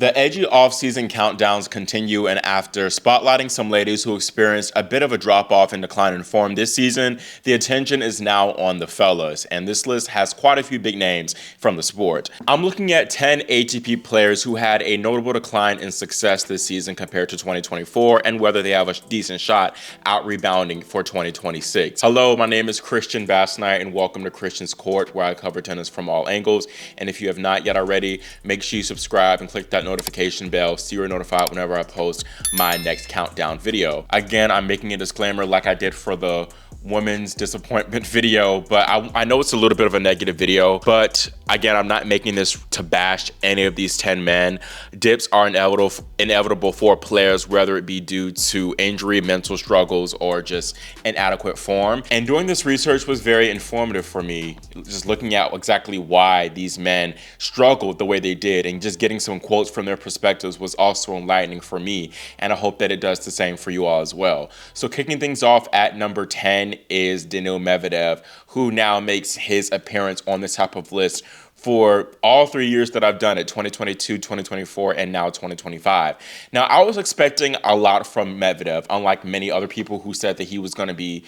The edgy off-season countdowns continue, and after spotlighting some ladies who experienced a bit of a drop-off and decline in form this season, the attention is now on the fellas, and this list has quite a few big names from the sport. I'm looking at 10 ATP players who had a notable decline in success this season compared to 2024, and whether they have a decent shot out rebounding for 2026. Hello, my name is Christian Bassnight, and welcome to Christian's Court, where I cover tennis from all angles. And if you have not yet already, make sure you subscribe and click that notification bell so you're notified whenever I post my next countdown video. Again, I'm making a disclaimer like I did for the women's disappointment video, but I know it's a little bit of a negative video, but again, I'm not making this to bash any of these 10 men. Dips are inevitable for players, whether it be due to injury, mental struggles, or just inadequate form. And doing this research was very informative for me, just looking at exactly why these men struggled the way they did, and just getting some quotes from their perspectives was also enlightening for me, and I hope that it does the same for you all as well. So kicking things off at number 10 is Daniil Medvedev, who now makes his appearance on this type of list for all 3 years that I've done it, 2022, 2024, and now 2025. Now, I was expecting a lot from Medvedev, unlike many other people who said that he was going to be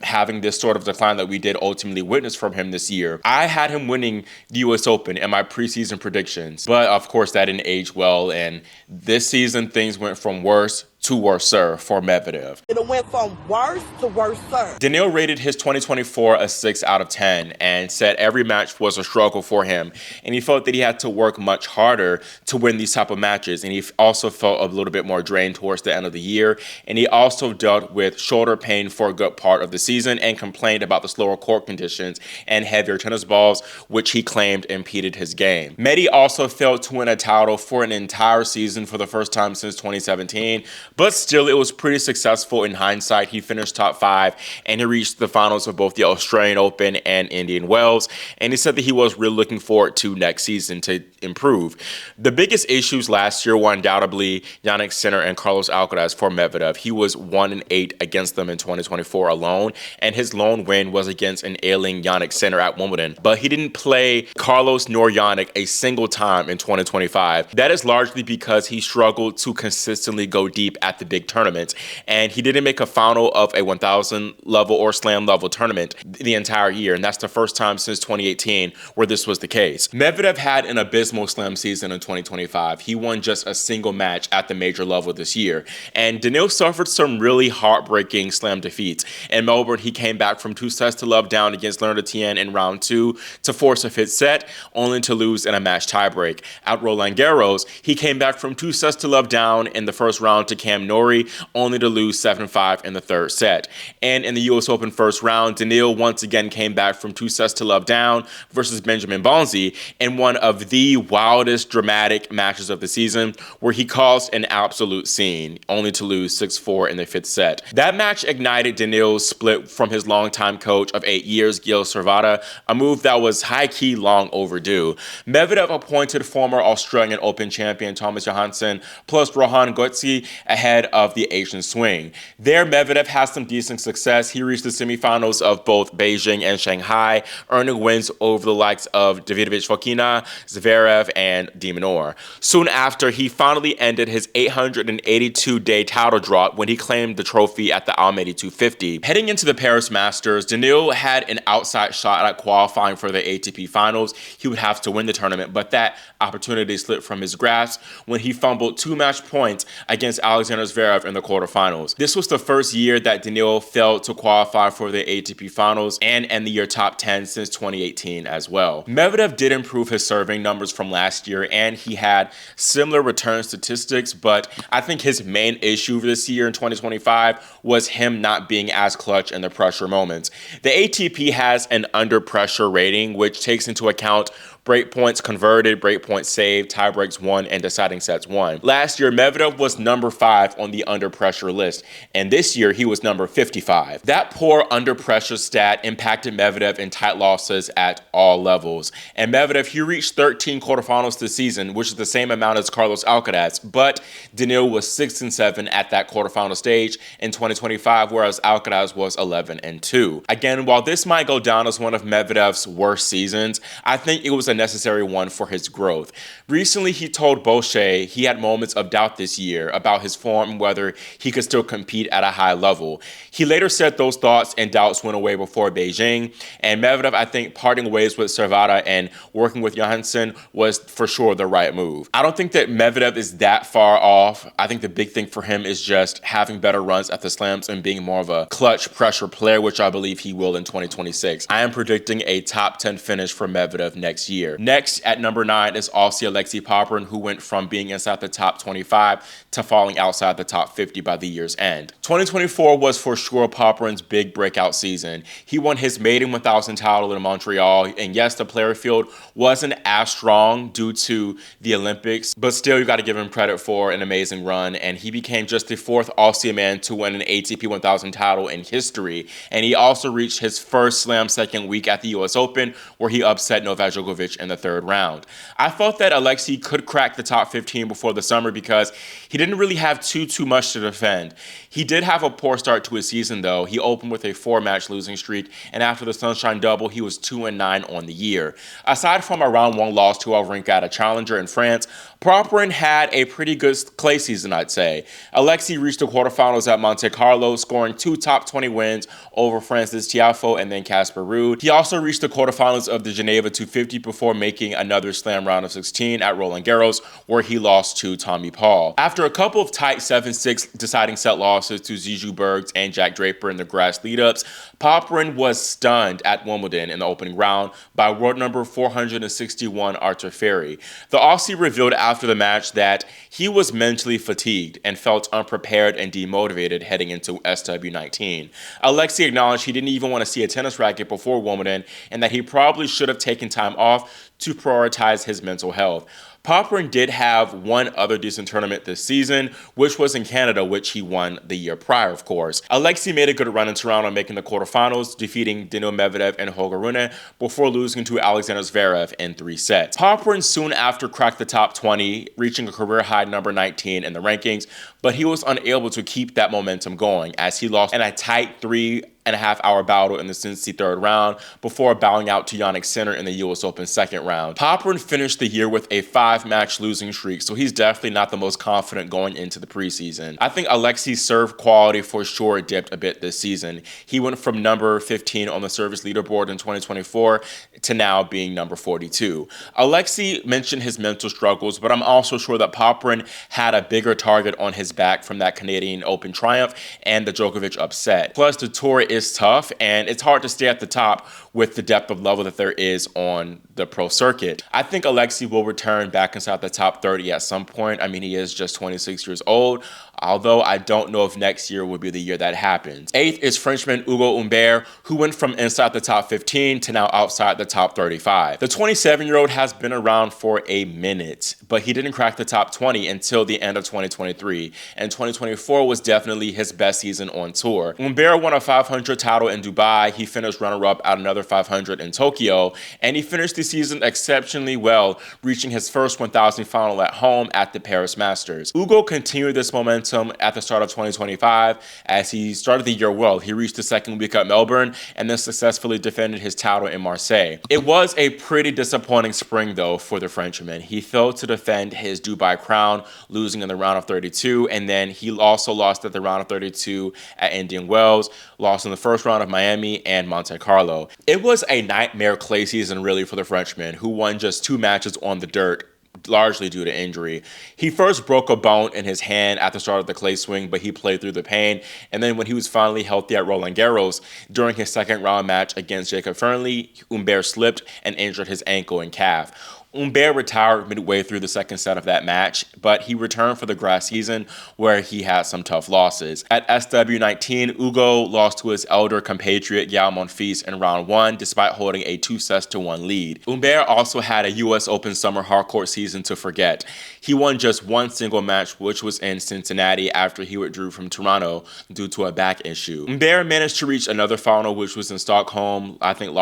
having this sort of decline that we did ultimately witness from him this year. I had him winning the US Open in my preseason predictions, but of course that didn't age well, and this season things went from worse to worser for Medvedev. It went from worse to worser. Daniil rated his 2024 a 6 out of 10 and said every match was a struggle for him, and he felt that he had to work much harder to win these type of matches, and he also felt a little bit more drained towards the end of the year, and he also dealt with shoulder pain for a good part of the season and complained about the slower court conditions and heavier tennis balls, which he claimed impeded his game. Medi also failed to win a title for an entire season for the first time since 2017, but still it was pretty successful in hindsight. He finished top 5 and he reached the finals of both the Australian Open and Indian Wells, and he said that he was really looking forward to next season to improve. The biggest issues last year were undoubtedly Jannik Sinner and Carlos Alcaraz for Medvedev. He was 1-8 against them in 2024 alone, and his lone win was against an ailing Jannik Sinner at Wimbledon, but he didn't play Carlos nor Jannik a single time in 2025. That is largely because he struggled to consistently go deep at the big tournaments, and he didn't make a final of a 1000 level or slam level tournament the entire year, and that's the first time since 2018 where this was the case. Medvedev had an abysmal slam season in 2025. He won just a single match at the major level this year, and Daniil suffered some really heartbreaking slam defeats. In Melbourne, he came back from 2-0 down against Leonard Etienne in round 2 to force a 5th set, only to lose in a match tiebreak. At Roland Garros, he came back from 2-0 down in the first round to Cam Norrie, only to lose 7-5 in the 3rd set. And in the US Open first round, Daniil once again came back from 2-0 down versus Benjamin Bonzi in one of the wildest dramatic matches of the season, where he caused an absolute scene, only to lose 6-4 in the 5th set. That match ignited Daniil's split from his longtime coach of 8 years, Gil Servata, a move that was high-key long overdue. Medvedev appointed former Australian Open champion Thomas Johansson plus Rohan Gotzi ahead of the Asian swing. There, Medvedev had some decent success. He reached the semifinals of both Beijing and Shanghai, earning wins over the likes of Davidovich Fokina, Zverev, and de Minaur. Soon after, he finally ended his 882-day title drought when he claimed the trophy at the Almaty 250. Heading into the Paris Masters, Daniil had an outside shot at qualifying for the ATP finals. He would have to win the tournament, but that opportunity slipped from his grasp when he fumbled 2 match points against Alexander Zverev in the quarterfinals. This was the first year that Daniil failed to qualify for the ATP finals and end the year top 10 since 2018 as well. Medvedev did improve his serving numbers from last year, and he had similar return statistics, but I think his main issue this year in 2025 was him not being as clutch in the pressure moments. The ATP has an under pressure rating, which takes into account breakpoints converted, breakpoints saved, tiebreaks won, and deciding sets won. Last year, Medvedev was number 5 on the under pressure list, and this year he was number 55. That poor under pressure stat impacted Medvedev in tight losses at all levels. And Medvedev, he reached 13 quarterfinals this season, which is the same amount as Carlos Alcaraz, but Daniil was 6-7 at that quarterfinal stage in 2025, whereas Alcaraz was 11-2. Again, while this might go down as one of Medvedev's worst seasons, I think it was a necessary one for his growth. Recently, he told Bochet he had moments of doubt this year about his form and whether he could still compete at a high level. He later said those thoughts and doubts went away before Beijing, and Medvedev, I think, parting ways with Servata and working with Johansson was for sure the right move. I don't think that Medvedev is that far off. I think the big thing for him is just having better runs at the slams and being more of a clutch pressure player, which I believe he will in 2026. I am predicting a top 10 finish for Medvedev next year. Next, at number 9 is Aussie Alexei Popyrin, who went from being inside the top 25 to falling outside the top 50 by the year's end. 2024 was for sure Popyrin's big breakout season. He won his maiden 1,000 title in Montreal, and yes, the player field wasn't as strong due to the Olympics, but still you got to give him credit for an amazing run, and he became just the 4th Aussie man to win an ATP 1000 title in history, and he also reached his first slam second week at the US Open, where he upset Novak Djokovic in the 3rd round. I felt that Alexei could crack the top 15 before the summer because he didn't really have too much to defend. He did have a poor start to his season though. He opened with a 4-match losing streak, and after the Sunshine Double, he was 2-9 on the year. Aside from a round 1 loss to Wawrinka at a challenger in France, Popyrin had a pretty good clay season, I'd say. Alexei reached the quarterfinals at Monte Carlo, scoring 2 top 20 wins over France's Tiafoe and then Casper Ruud. He also reached the quarterfinals of the Geneva 250 before making another slam round of 16 at Roland Garros, where he lost to Tommy Paul. After a couple of tight 7-6 deciding set losses to Zizou Bergs and Jack Draper in the grass lead-ups, Popyrin was stunned at Wimbledon in the opening round by world number 461 Artur Ferry. The Aussie revealed after the match that he was mentally fatigued and felt unprepared and demotivated heading into SW19. Alexei acknowledged he didn't even want to see a tennis racket before Wimbledon and that he probably should have taken time off to prioritize his mental health. Popyrin did have one other decent tournament this season, which was in Canada, which he won the year prior, of course. Alexei made a good run in Toronto, making the quarterfinals, defeating Daniil Medvedev and Holger Rune before losing to Alexander Zverev in 3 sets. Popyrin soon after cracked the top 20, reaching a career-high number 19 in the rankings, but he was unable to keep that momentum going as he lost in a tight 3.5-hour battle in the Cincy 3rd round before bowing out to Jannik Sinner in the US Open 2nd round. Popyrin finished the year with a 5-match losing streak, so he's definitely not the most confident going into the preseason. I think Alexei's serve quality for sure dipped a bit this season. He went from number 15 on the service leaderboard in 2024 to now being number 42. Alexei mentioned his mental struggles, but I'm also sure that Popyrin had a bigger target on his back from that Canadian Open triumph and the Djokovic upset. Plus, the tour is tough, and it's hard to stay at the top with the depth of level that there is on the pro circuit. I think Alexei will return back inside the top 30 at some point. I mean, he is just 26 years old, although I don't know if next year will be the year that happens. 8th is Frenchman Ugo Humbert, who went from inside the top 15 to now outside the top 35. The 27-year-old has been around for a minute, but he didn't crack the top 20 until the end of 2023, and 2024 was definitely his best season on tour. Humbert won a 500 title in Dubai, he finished runner-up at another 500 in Tokyo, and he finished the season exceptionally well, reaching his first 1,000 final at home at the Paris Masters. Ugo continued this momentum at the start of 2025 as he started the year well. He reached the 2nd week at Melbourne and then successfully defended his title in Marseille. It was a pretty disappointing spring though for the Frenchman. He failed to defend his Dubai crown, losing in the round of 32, and then he also lost at the round of 32 at Indian Wells, lost in the 1st round of Miami and Monte Carlo. It was a nightmare clay season really for the Frenchman, who won just 2 matches on the dirt, largely due to injury. He first broke a bone in his hand at the start of the clay swing, but he played through the pain. And then when he was finally healthy at Roland Garros, during his 2nd round match against Jacob Fernley, Humbert slipped and injured his ankle and calf. Humbert retired midway through the 2nd set of that match, but he returned for the grass season where he had some tough losses. At SW19, Ugo lost to his elder compatriot Yao Monfils in round 1 despite holding a 2-1 lead. Humbert also had a US Open summer hardcourt season to forget. He won just 1 single match, which was in Cincinnati after he withdrew from Toronto due to a back issue. Humbert managed to reach another final, which was in Stockholm, I think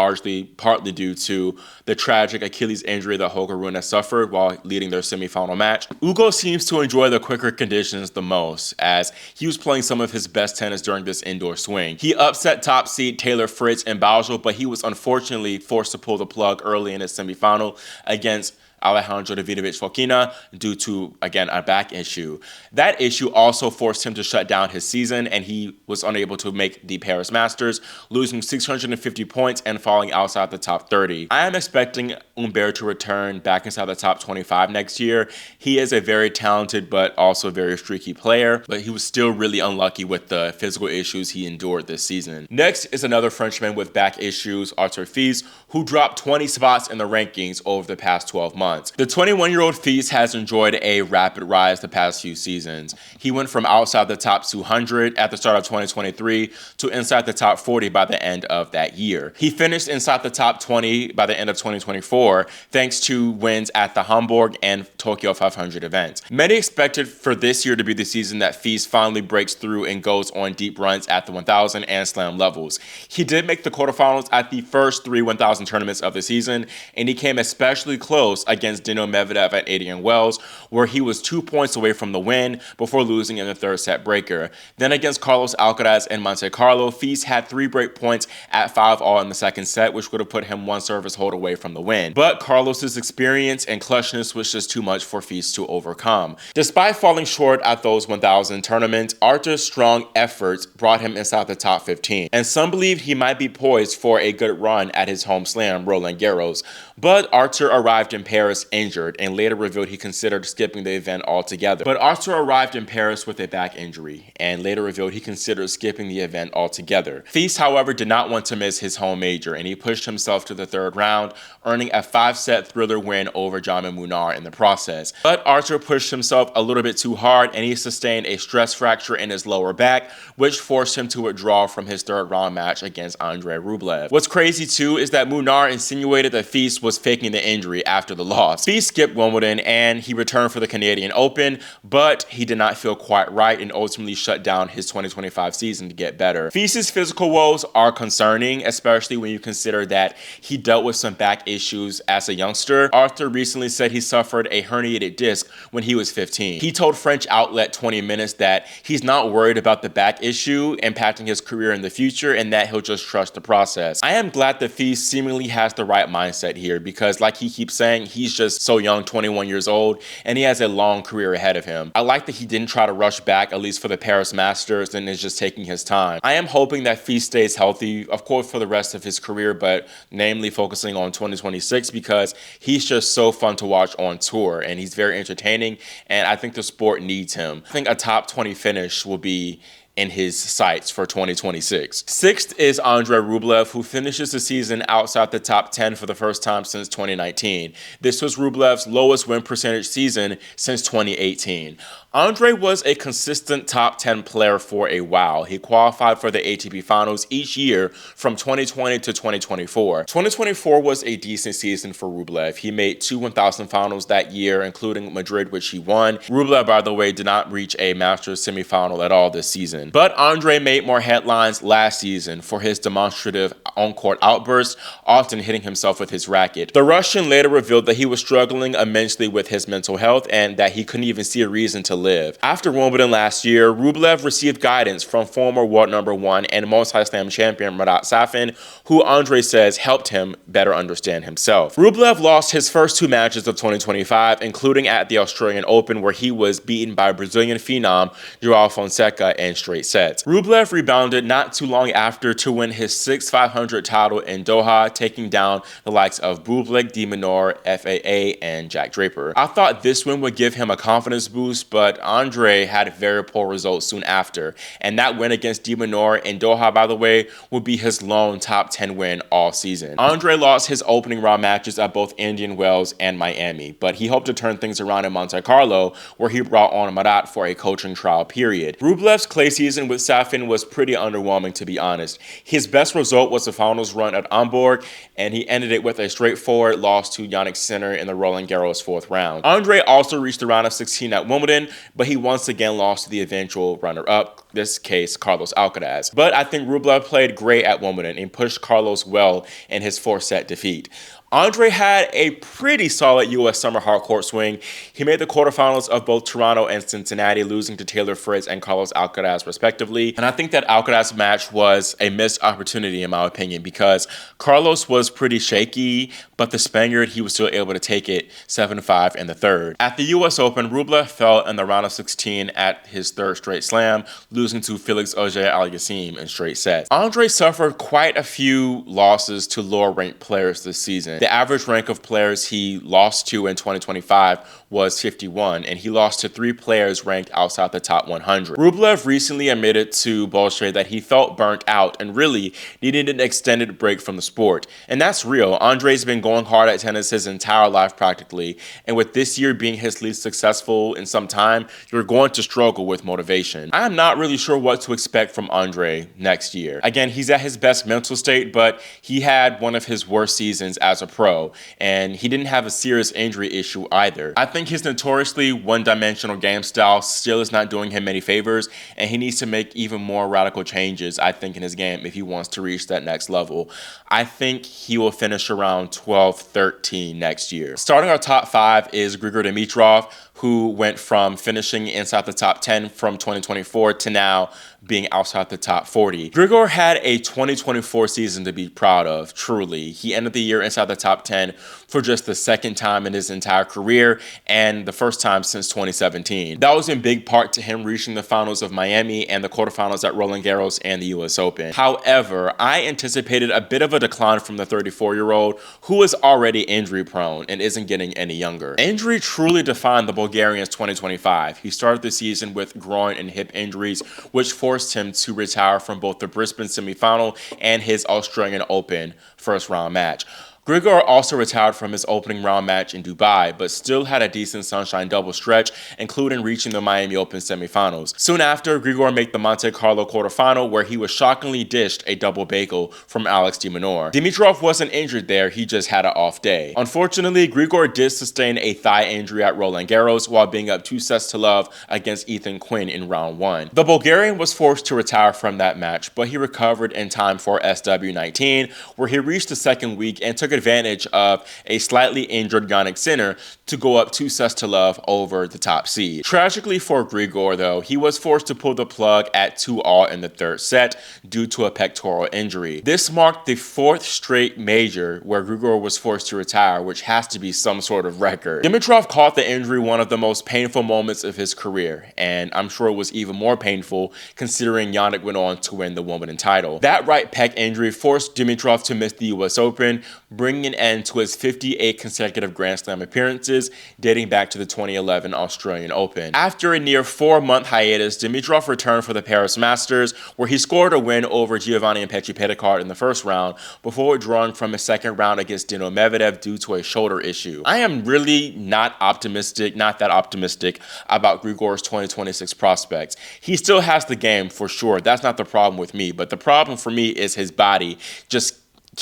partly due to the tragic Achilles injury that Holger Rune suffered while leading their semifinal match. Ugo seems to enjoy the quicker conditions the most, as he was playing some of his best tennis during this indoor swing. He upset top seed Taylor Fritz in Basel, but he was unfortunately forced to pull the plug early in his semifinal against Alejandro Davidovich Fokina due to, again, a back issue. That issue also forced him to shut down his season, and he was unable to make the Paris Masters, losing 650 points and falling outside the top 30. I am expecting Humbert to return back inside the top 25 next year. He is a very talented but also very streaky player, but he was still really unlucky with the physical issues he endured this season. Next is another Frenchman with back issues, Arthur Fils, who dropped 20 spots in the rankings over the past 12 months. The 21-year-old Fils has enjoyed a rapid rise the past few seasons. He went from outside the top 200 at the start of 2023 to inside the top 40 by the end of that year. He finished inside the top 20 by the end of 2024 thanks to wins at the Hamburg and Tokyo 500 events. Many expected for this year to be the season that Fils finally breaks through and goes on deep runs at the 1000 and slam levels. He did make the quarterfinals at the first 3 1000 tournaments of the season, and he came especially close against Daniil Medvedev at Indian Wells, where he was 2 points away from the win before losing in the third set breaker. Then against Carlos Alcaraz in Monte Carlo, Fils had 3 break points at 5-all in the second set, which would have put him 1 service hold away from the win. But Carlos's experience and clutchness was just too much for Fils to overcome. Despite falling short at those 1000 tournaments, Arthur's strong efforts brought him inside the top 15, and some believed he might be poised for a good run at his home slam, Roland Garros. But Arthur arrived in Paris injured and later revealed he considered skipping the event altogether. But Arthur arrived in Paris with a back injury and later revealed he considered skipping the event altogether. Fils, however, did not want to miss his home major, and he pushed himself to the third round, earning a 5-set thriller win over Jaime Munar in the process. But Arthur pushed himself a little bit too hard, and he sustained a stress fracture in his lower back, which forced him to withdraw from his third round match against Andrey Rublev. What's crazy too is that Munar insinuated that Fils was faking the injury after the loss. Fils skipped Wimbledon and he returned for the Canadian Open, but he did not feel quite right and ultimately shut down his 2025 season to get better. Fils' physical woes are concerning, especially when you consider that he dealt with some back issues as a youngster. Arthur recently said he suffered a herniated disc when he was 15. He told French outlet 20 Minutes that he's not worried about the back issue impacting his career in the future and that he'll just trust the process. I am glad that Fils seemingly has the right mindset here because, like he keeps saying, he's just so young, 21 years old, and he has a long career ahead of him. I like that he didn't try to rush back, at least for the Paris Masters, and is just taking his time. I am hoping that Fils stays healthy, of course, for the rest of his career, but namely focusing on 2026 because he's just so fun to watch on tour, and he's very entertaining, and I think the sport needs him. I think a top 20 finish will be in his sights for 2026. Sixth is Andrey Rublev, who finishes the season outside the top 10 for the first time since 2019. This was Rublev's lowest win percentage season since 2018. Andrey was a consistent top 10 player for a while. He qualified for the ATP finals each year from 2020 to 2024. 2024 was a decent season for Rublev. He made 2 1000 finals that year, including Madrid, which he won. Rublev, by the way, did not reach a Masters semifinal at all this season. But Andrey made more headlines last season for his demonstrative on-court outbursts, often hitting himself with his racket. The Russian later revealed that he was struggling immensely with his mental health and that he couldn't even see a reason to live. After Wimbledon last year, Rublev received guidance from former world number 1 and multi-slam champion Marat Safin, who Andrey says helped him better understand himself. Rublev lost his first 2 matches of 2025, including at the Australian Open, where he was beaten by Brazilian phenom João Fonseca in straight sets. Rublev rebounded not too long after to win his 6th 500 title in Doha, taking down the likes of Bublik, de Minaur, FAA, and Jack Draper. I thought this win would give him a confidence boost, but Andrey had very poor results soon after, and that win against de Minaur in Doha, by the way, would be his lone top 10 win all season. Andrey lost his opening round matches at both Indian Wells and Miami, but he hoped to turn things around in Monte Carlo, where he brought on Marat for a coaching trial period. Rublev's clay season with Safin was pretty underwhelming, to be honest. His best result was the finals run at Hamburg, and he ended it with a straightforward loss to Jannik Sinner in the Roland Garros 4th round. Andrey also reached the round of 16 at Wimbledon, but he once again lost to the eventual runner-up, this case Carlos Alcaraz. But I think Rublev played great at Wimbledon and pushed Carlos well in his 4th set defeat. Andrey had a pretty solid U.S. summer hardcourt swing. He made the quarterfinals of both Toronto and Cincinnati, losing to Taylor Fritz and Carlos Alcaraz respectively. And I think that Alcaraz match was a missed opportunity in my opinion because Carlos was pretty shaky, but the Spaniard, he was still able to take it 7-5 in the third. At the U.S. Open, Rublev fell in the round of 16 at his third straight slam, losing to Felix Auger-Aliassime in straight sets. Andrey suffered quite a few losses to lower-ranked players this season. The average rank of players he lost to in 2025 was 51, and he lost to 3 players ranked outside the top 100. Rublev recently admitted to Bolshoi that he felt burnt out and really needed an extended break from the sport. And that's real. Andrey's been going hard at tennis his entire life practically, and with this year being his least successful in some time, you're going to struggle with motivation. I'm not really sure what to expect from Andrey next year. Again, he's at his best mental state, but he had one of his worst seasons as a pro, and he didn't have a serious injury issue either. I think his notoriously one-dimensional game style still is not doing him any favors, and he needs to make even more radical changes, I think, in his game if he wants to reach that next level. I think he will finish around 12-13 next year. Starting our top 5 is Grigor Dimitrov, who went from finishing inside the top 10 from 2024 to now being outside the top 40. Grigor had a 2024 season to be proud of, truly. He ended the year inside the top 10 for just the second time in his entire career and the first time since 2017. That was in big part to him reaching the finals of Miami and the quarterfinals at Roland Garros and the US Open. However, I anticipated a bit of a decline from the 34-year-old who is already injury prone and isn't getting any younger. Injury truly defined the Bulgarian's 2025. He started the season with groin and hip injuries, which forced him to retire from both the Brisbane semifinal and his Australian Open first round match. Grigor also retired from his opening round match in Dubai, but still had a decent Sunshine double stretch, including reaching the Miami Open semifinals. Soon after, Grigor made the Monte Carlo quarterfinal, where he was shockingly dished a double bagel from Alex de Minaur. Dimitrov wasn't injured there, he just had an off day. Unfortunately, Grigor did sustain a thigh injury at Roland Garros while being up 2-0 against Ethan Quinn in round 1. The Bulgarian was forced to retire from that match, but he recovered in time for SW19, where he reached the second week and took advantage of a slightly injured Yannick Sinner to go up 2-0 over the top seed. Tragically for Grigor, though, he was forced to pull the plug at 2-all in the third set due to a pectoral injury. This marked the 4th straight major where Grigor was forced to retire, which has to be some sort of record. Dimitrov called the injury one of the most painful moments of his career, and I'm sure it was even more painful considering Yannick went on to win the Wimbledon title. That right pec injury forced Dimitrov to miss the US Open, bringing an end to his 58 consecutive Grand Slam appearances dating back to the 2011 Australian Open. After a near 4-month hiatus, Dimitrov returned for the Paris Masters, where he scored a win over Giovanni Mpetshi Perricard in the first round before withdrawing from his second round against Daniil Medvedev due to a shoulder issue. I am really not that optimistic about Grigor's 2026 prospects. He still has the game for sure. That's not the problem with me, but the problem for me is his body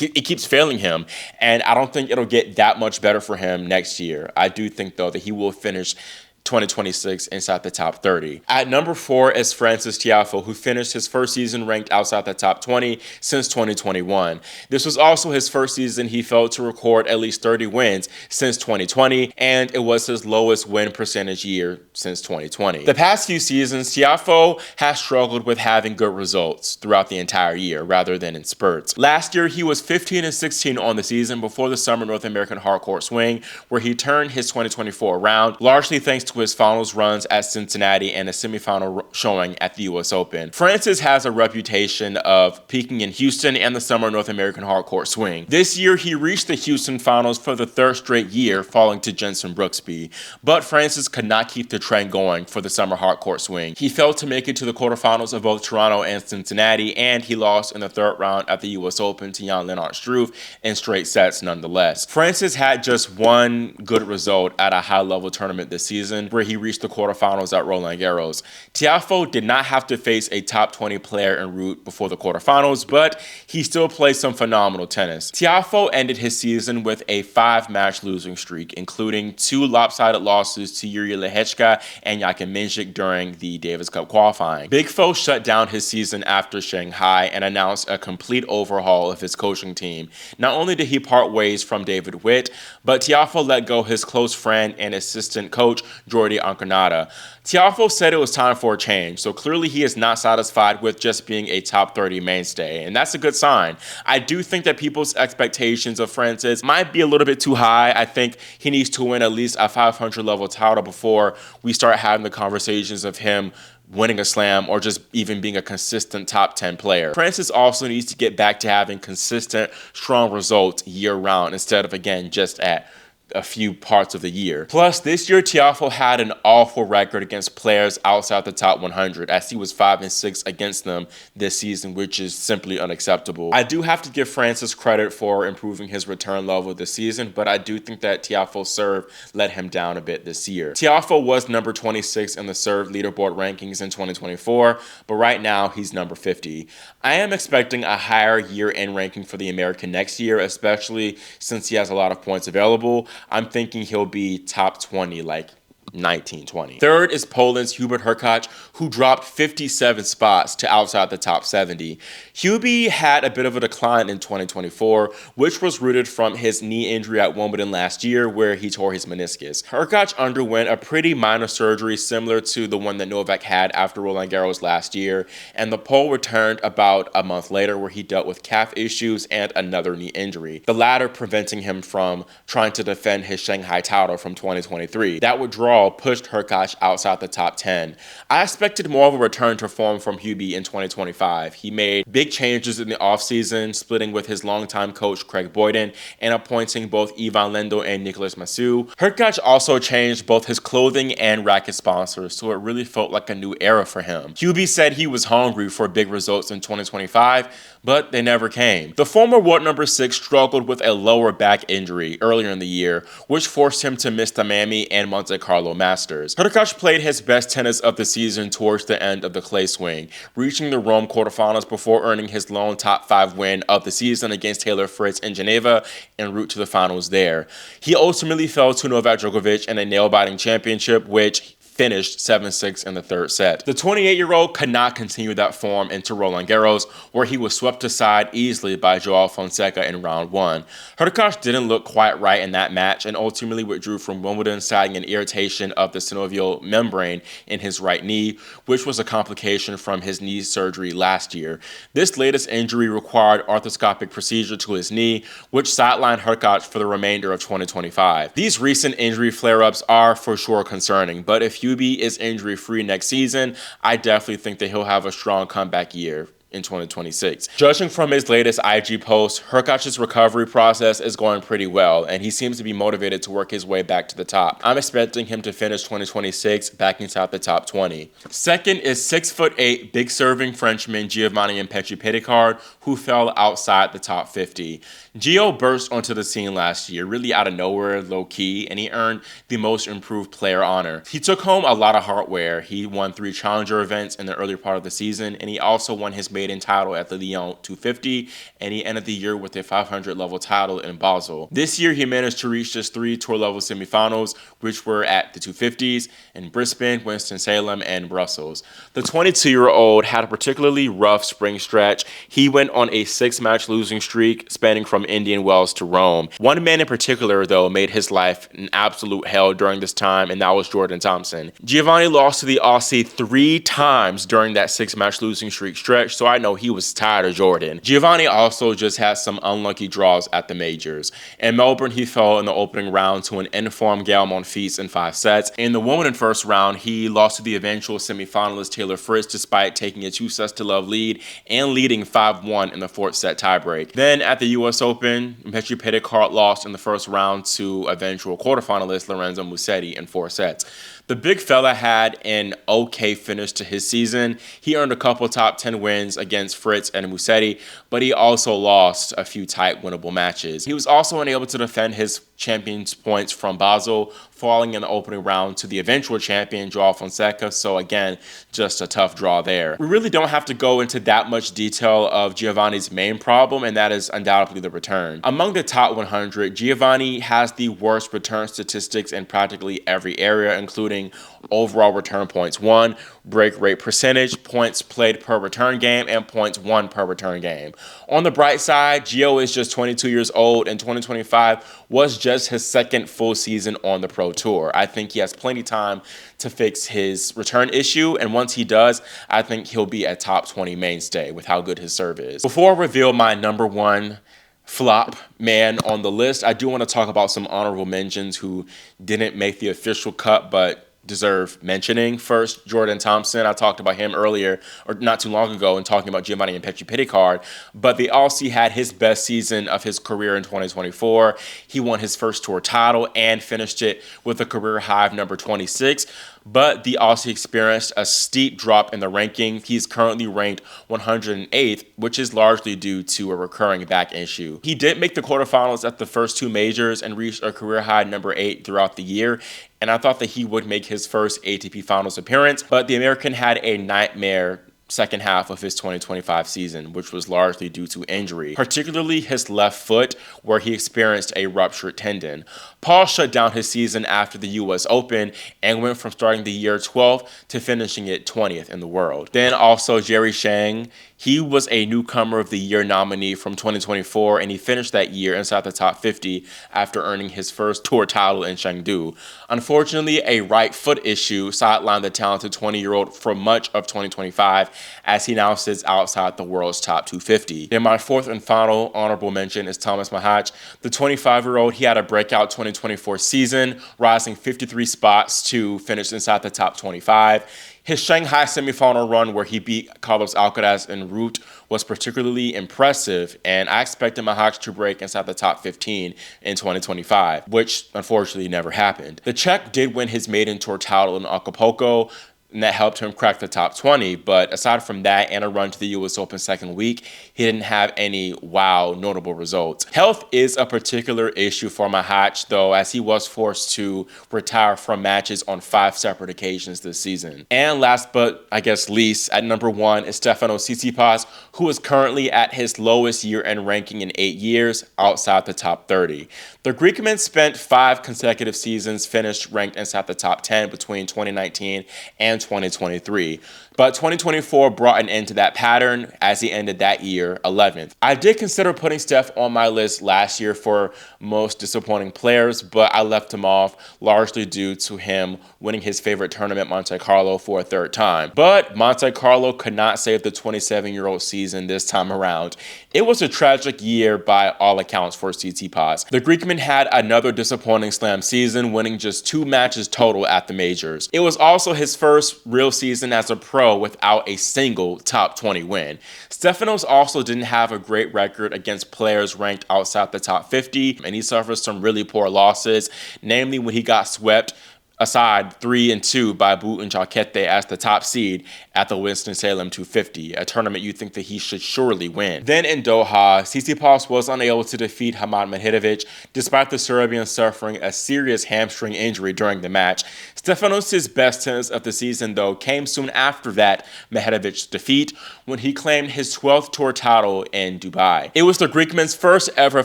it keeps failing him, and I don't think it'll get that much better for him next year. I do think, though, that he will finish 2026 inside the top 30. At number 4 is Frances Tiafoe, who finished his first season ranked outside the top 20 since 2021. This was also his first season he failed to record at least 30 wins since 2020, and it was his lowest win percentage year since 2020. The past few seasons, Tiafoe has struggled with having good results throughout the entire year rather than in spurts. Last year, he was 15-16 on the season before the Summer North American Hardcourt Swing, where he turned his 2024 around, largely thanks to his finals runs at Cincinnati and a semifinal showing at the US Open. Frances has a reputation of peaking in Houston and the Summer North American Hardcourt Swing. This year, he reached the Houston finals for the 3rd straight year, falling to Jenson Brooksby. But Frances could not keep the trend going for the Summer Hardcourt Swing. He failed to make it to the quarterfinals of both Toronto and Cincinnati, and he lost in the 3rd round at the US Open to Jan-Lennart Struff in straight sets nonetheless. Frances had just one good result at a high-level tournament this season, season where he reached the quarterfinals at Roland Garros. Tiafoe did not have to face a top 20 player en route before the quarterfinals, but he still played some phenomenal tennis. Tiafoe ended his season with a 5-match losing streak, including 2 lopsided losses to Yuri Lehechka and Jakim Minchik during the Davis Cup qualifying. Big Foe shut down his season after Shanghai and announced a complete overhaul of his coaching team. Not only did he part ways from David Witt, but Tiafoe let go his close friend and assistant coach, Jordi Anconada. Tiafoe said it was time for a change, so clearly he is not satisfied with just being a top 30 mainstay, and that's a good sign. I do think that people's expectations of Francis might be a little bit too high. I think he needs to win at least a 500 level title before we start having the conversations of him winning a slam or just even being a consistent top 10 player. Francis also needs to get back to having consistent, strong results year-round instead of, again, just at a few parts of the year. Plus, this year Tiafoe had an awful record against players outside the top 100, as he was 5-6 against them this season, which is simply unacceptable. I do have to give Francis credit for improving his return level this season, but I do think that Tiafoe's serve let him down a bit this year. Tiafoe was number 26 in the serve leaderboard rankings in 2024, but right now he's number 50. I am expecting a higher year-end ranking for the American next year, especially since he has a lot of points available. I'm thinking he'll be top 20, like 19-20. Third is Poland's Hubert Hurkacz, who dropped 57 spots to outside the top 70. Hubie had a bit of a decline in 2024, which was rooted from his knee injury at Wimbledon last year, where he tore his meniscus. Hurkacz underwent a pretty minor surgery similar to the one that Novak had after Roland Garros last year, and the Pole returned about a month later, where he dealt with calf issues and another knee injury, the latter preventing him from trying to defend his Shanghai title from 2023. That withdrawal pushed Hurkacz outside the top 10. I expected more of a return to form from Hubie in 2025. He made big changes in the offseason, splitting with his longtime coach Craig Boyden and appointing both Ivan Lendl and Nicolas Massu. Hurkacz also changed both his clothing and racket sponsors, so it really felt like a new era for him. Hubie said he was hungry for big results in 2025, but they never came. The former world number 6 struggled with a lower back injury earlier in the year, which forced him to miss the Miami and Monte Carlo Masters. Hurkacz played his best tennis of the season towards the end of the clay swing, reaching the Rome quarterfinals before earning his lone top 5 win of the season against Taylor Fritz in Geneva en route to the finals there. He ultimately fell to Novak Djokovic in a nail-biting championship, which finished 7-6 in the third set. The 28-year-old could not continue that form into Roland Garros, where he was swept aside easily by Joao Fonseca in round 1. Hurkacz didn't look quite right in that match and ultimately withdrew from Wimbledon, citing an irritation of the synovial membrane in his right knee, which was a complication from his knee surgery last year. This latest injury required arthroscopic procedure to his knee, which sidelined Hurkacz for the remainder of 2025. These recent injury flare-ups are for sure concerning, but if Hubie is injury-free next season, I definitely think that he'll have a strong comeback year in 2026. Judging from his latest IG post, Hurkacz's recovery process is going pretty well, and he seems to be motivated to work his way back to the top. I'm expecting him to finish 2026 back inside the top 20. Second is 6'8" big serving Frenchman Giovanni Mpetshi Perricard, who fell outside the top 50. Gio burst onto the scene last year, really out of nowhere, low-key, and he earned the most improved player honor. He took home a lot of hardware. He won 3 challenger events in the early part of the season, and he also won his maiden title at the Lyon 250, and he ended the year with a 500 level title in Basel. This year, he managed to reach just 3 tour level semifinals, which were at the 250s in Brisbane, Winston-Salem, and Brussels. The 22-year-old had a particularly rough spring stretch. He went on a 6-match losing streak, spanning from Indian Wells to Rome. One man in particular, though, made his life an absolute hell during this time, and that was Jordan Thompson. Giovanni lost to the Aussie 3 times during that 6-match losing streak stretch, so I know he was tired of Jordan. Giovanni also just had some unlucky draws at the majors. In Melbourne, he fell in the opening round to an informed Gael Monfils in 5 sets. In the Wimbledon first round, he lost to the eventual semifinalist Taylor Fritz despite taking a 2-sets-to-love lead and leading 5-1 in the 4th set tiebreak. Then at the US Open, Mpetshi Perricard lost in the first round to eventual quarterfinalist Lorenzo Musetti in 4 sets. The big fella had an okay finish to his season. He earned a couple top 10 wins against Fritz and Musetti, but he also lost a few tight winnable matches. He was also unable to defend his champions points from Basel, falling in the opening round to the eventual champion, Joao Fonseca. So again, just a tough draw there. We really don't have to go into that much detail of Giovanni's main problem, and that is undoubtedly the return. Among the top 100, Giovanni has the worst return statistics in practically every area, including overall return points won, break rate percentage, points played per return game, and points won per return game. On the bright side, Gio is just 22 years old, and 2025 was just his second full season on the Pro Tour. I think he has plenty of time to fix his return issue, and once he does, I think he'll be a top 20 mainstay with how good his serve is. Before I reveal my number one flop man on the list, I do want to talk about some honorable mentions who didn't make the official cut but deserve mentioning. First, Jordan Thompson. I talked about him earlier, or not too long ago, in talking about Giovanni and Mpetshi Perricard, but the Aussie had his best season of his career in 2024. He won his first tour title and finished it with a career high of number 26. But the Aussie experienced a steep drop in the ranking. He's currently ranked 108th, which is largely due to a recurring back issue. He did make the quarterfinals at the first two majors and reached a career high number 8 throughout the year, and I thought that he would make his first ATP Finals appearance, but the American had a nightmare second half of his 2025 season, which was largely due to injury, particularly his left foot, where he experienced a ruptured tendon. Paul shut down his season after the US Open and went from starting the year 12th to finishing it 20th in the world. Then also Jerry Shang. He was a newcomer of the year nominee from 2024, and he finished that year inside the top 50 after earning his first tour title in Chengdu. Unfortunately, a right foot issue sidelined the talented 20-year-old for much of 2025, as he now sits outside the world's top 250. Then my fourth and final honorable mention is Thomas Mahach. The 25-year-old, he had a breakout 2024 season, rising 53 spots to finish inside the top 25. His Shanghai semifinal run, where he beat Carlos Alcaraz en route, was particularly impressive, and I expected Mahach to break inside the top 15 in 2025, which unfortunately never happened. The Czech did win his maiden tour title in Acapulco, and that helped him crack the top 20. But aside from that and a run to the US Open second week, he didn't have any notable results. Health is a particular issue for Mahach, though, as he was forced to retire from matches on 5 separate occasions this season. And last but I guess least, at number 1 is Stefanos Tsitsipas, who is currently at his lowest year-end ranking in 8 years, outside the top 30. The Greekman spent 5 consecutive seasons finished ranked inside the top 10 between 2019 and 2023. But 2024 brought an end to that pattern, as he ended that year 11th. I did consider putting Steph on my list last year for most disappointing players, but I left him off largely due to him winning his favorite tournament, Monte Carlo, for a third time. But Monte Carlo could not save the 27-year-old season this time around. It was a tragic year by all accounts for Tsitsipas. The Greekman had another disappointing slam season, winning just 2 matches total at the majors. It was also his first real season as a pro without a single top 20 win. Stefanos also didn't have a great record against players ranked outside the top 50, and he suffered some really poor losses, namely when he got swept aside 3-2 by Bout Chalkete as the top seed at the Winston-Salem 250, a tournament you think that he should surely win. Then in Doha, Tsitsipas was unable to defeat Hamad Medvedev, despite the Serbian suffering a serious hamstring injury during the match. Stefanos' best tennis of the season, though, came soon after that Medvedev's defeat, when he claimed his 12th tour title in Dubai. It was the Greekman's first ever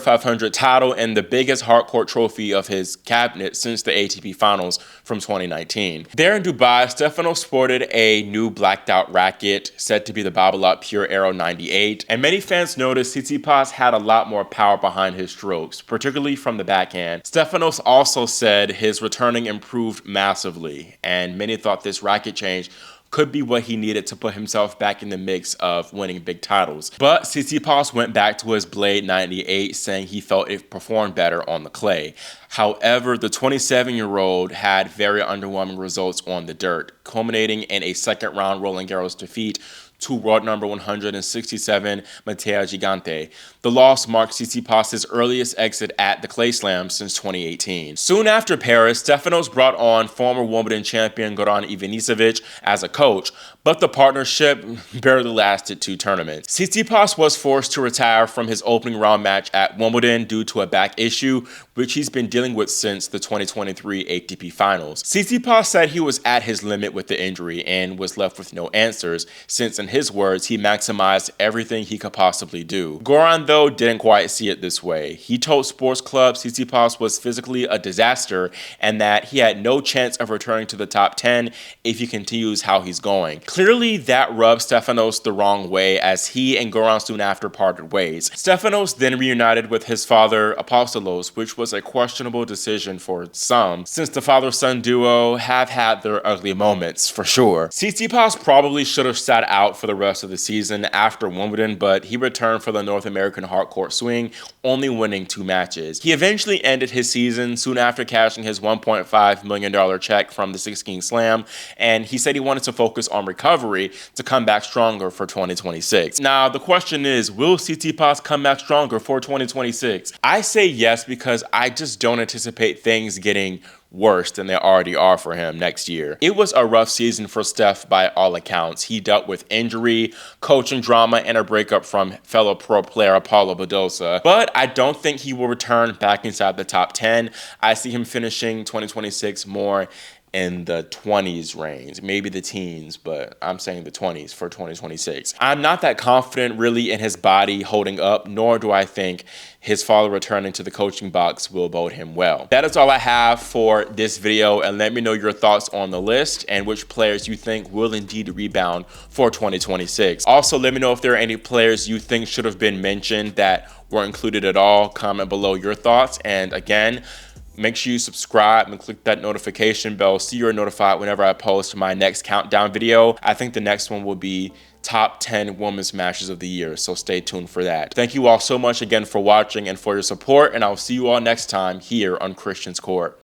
500 title and the biggest hardcourt trophy of his cabinet since the ATP Finals from 2019. There in Dubai, Stefanos sported a new blacked out racket said to be the Babolat Pure Aero 98, and many fans noticed Tsitsipas had a lot more power behind his strokes, particularly from the backhand. Stefanos also said his returning improved massively, and many thought this racket change could be what he needed to put himself back in the mix of winning big titles. But Tsitsipas went back to his Blade 98, saying he felt it performed better on the clay. However, the 27-year-old had very underwhelming results on the dirt, culminating in a second-round Roland Garros defeat to world number 167, Matteo Gigante. The loss marked Tsitsipas' earliest exit at the Clay Slam since 2018. Soon after Paris, Stefanos brought on former Wimbledon champion Goran Ivanisevic as a coach, but the partnership barely lasted 2 tournaments. Tsitsipas was forced to retire from his opening round match at Wimbledon due to a back issue, which he's been dealing with since the 2023 ATP Finals. Tsitsipas said he was at his limit with the injury and was left with no answers, since in his words, he maximized everything he could possibly do. Goran, though, didn't quite see it this way. He told Sports Club Tsitsipas was physically a disaster and that he had no chance of returning to the top 10 if he continues how he's going. Clearly, that rubbed Stefanos the wrong way, as he and Goran soon after parted ways. Stefanos then reunited with his father, Apostolos, which was a questionable decision for some, since the father-son duo have had their ugly moments, for sure. Tsitsipas probably should have sat out for the rest of the season after Wimbledon, but he returned for the North American hardcourt swing, only winning 2 matches. He eventually ended his season soon after cashing his $1.5 million check from the 16 Slam, and he said he wanted to focus on recovery to come back stronger for 2026. Now, the question is, will Tsitsipas come back stronger for 2026? I say yes, because I just don't anticipate things getting worse than they already are for him next year. It was a rough season for Steph by all accounts. He dealt with injury, coaching drama, and a breakup from fellow pro player Paulo Badosa. But I don't think he will return back inside the top 10. I see him finishing 2026 more in the 20s range, maybe the teens, but I'm saying the 20s for 2026. I'm not that confident really in his body holding up, nor do I think his father returning to the coaching box will bode him well. That is all I have for this video, and let me know your thoughts on the list and which players you think will indeed rebound for 2026. Also, let me know if there are any players you think should have been mentioned that weren't included at all. Comment below your thoughts, and again, make sure you subscribe and click that notification bell so you're notified whenever I post my next countdown video. I think the next one will be top 10 women's matches of the year, so stay tuned for that. Thank you all so much again for watching and for your support, and I'll see you all next time here on Christian's Court.